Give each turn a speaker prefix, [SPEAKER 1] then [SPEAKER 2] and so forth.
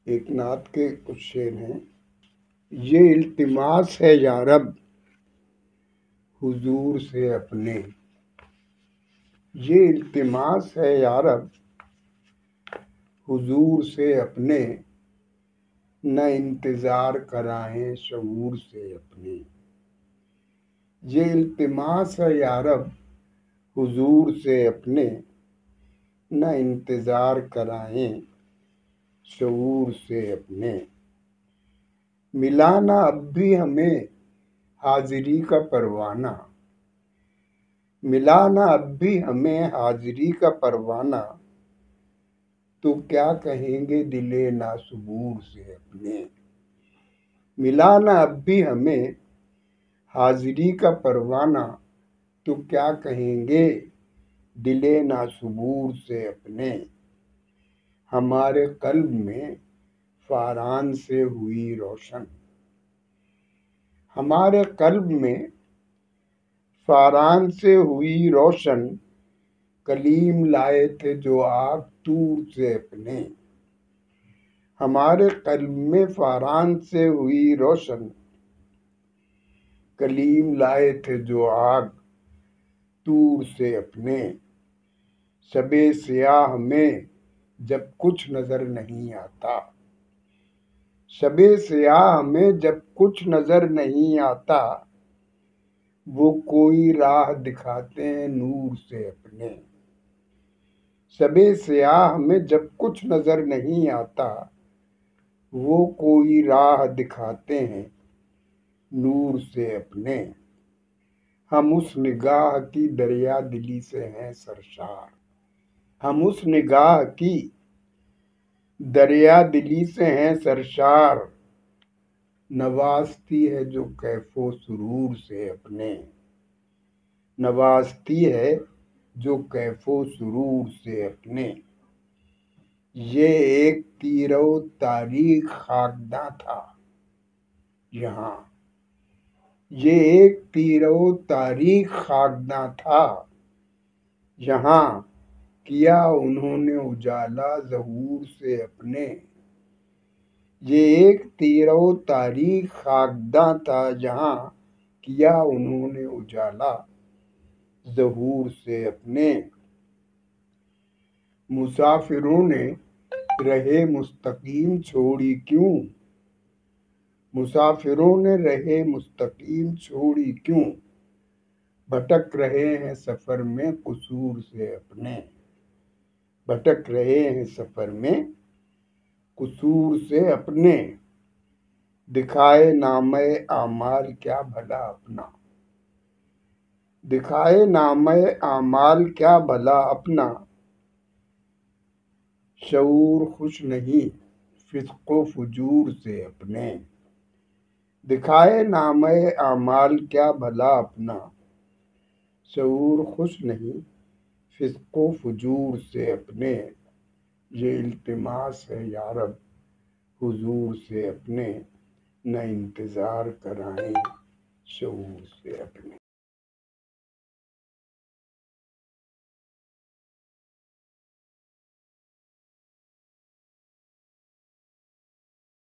[SPEAKER 1] ایک نعت کے کچھ شعر ہیں۔ یہ التماس ہے یا رب حضور سے اپنے، یہ التماس ہے یا رب حضور سے اپنے، نہ انتظار کرائیں شعور سے اپنے۔ یہ التماس ہے یا رب حضور سے اپنے، نہ انتظار کرائیں شعور سے اپنے۔ ملا نہ اب بھی ہمیں حاضری کا پروانہ، ملا نہ اب بھی ہمیں حاضری کا پروانہ، تو کیا کہیں گے دل ناصبور سے اپنے۔ ملا نہ اب بھی ہمیں حاضری کا پروانہ، تو کیا کہیں گے دل ناصبور سے اپنے۔ ہمارے قلب میں فاران سے ہوئی روشن، ہمارے قلب میں فاران سے ہوئی روشن، کلیم لائے تھے جو آگ طور سے اپنے۔ ہمارے قلب میں فاران سے ہوئی روشن، کلیم لائے تھے جو آگ طور سے اپنے۔ شب سیاہ میں جب کچھ نظر نہیں آتا، شب سیاہ میں جب کچھ نظر نہیں آتا، وہ کوئی راہ دکھاتے ہیں نور سے اپنے۔ شب سیاہ میں جب کچھ نظر نہیں آتا، وہ کوئی راہ دکھاتے ہیں نور سے اپنے۔ ہم اس نگاہ کی دریا دلی سے ہیں سرشار، ہم اس نگاہ کی دریا دلی سے ہیں سرشار، نوازتی ہے جو کیف و سرور سے اپنے۔ نوازتی ہے جو کیف و سرور سے اپنے۔ یہ ایک تیرہ و تاریخ خاکداں تھا یہاں، یہ ایک تیرہ و تاریخ خاکداں تھا یہاں، کیا انہوں نے اجالا ظہور سے اپنے۔ یہ ایک تیرہ و تاریخ خاکداں تھا یہاں، کیا انہوں نے اجالا ظہور سے اپنے۔ مسافروں نے راہ مستقیم چھوڑی کیوں، مسافروں نے راہ مستقیم چھوڑی کیوں، بھٹک رہے ہیں سفر میں قصور سے اپنے۔ بھٹک رہے ہیں سفر میں قصور سے اپنے۔ دکھائے نامہ اعمال کیا بھلا اپنا، دکھائے نامہ اعمال کیا بھلا اپنا، شعور خوش نہیں فسق و فجور سے اپنے۔ دکھائے نامہ اعمال کیا بھلا اپنا، شعور خوش نہیں فسق و فجور سے اپنے۔ یہ التماس ہے یا رب حضور سے اپنے، نہ انتظار کرائیں شعور سے اپنے۔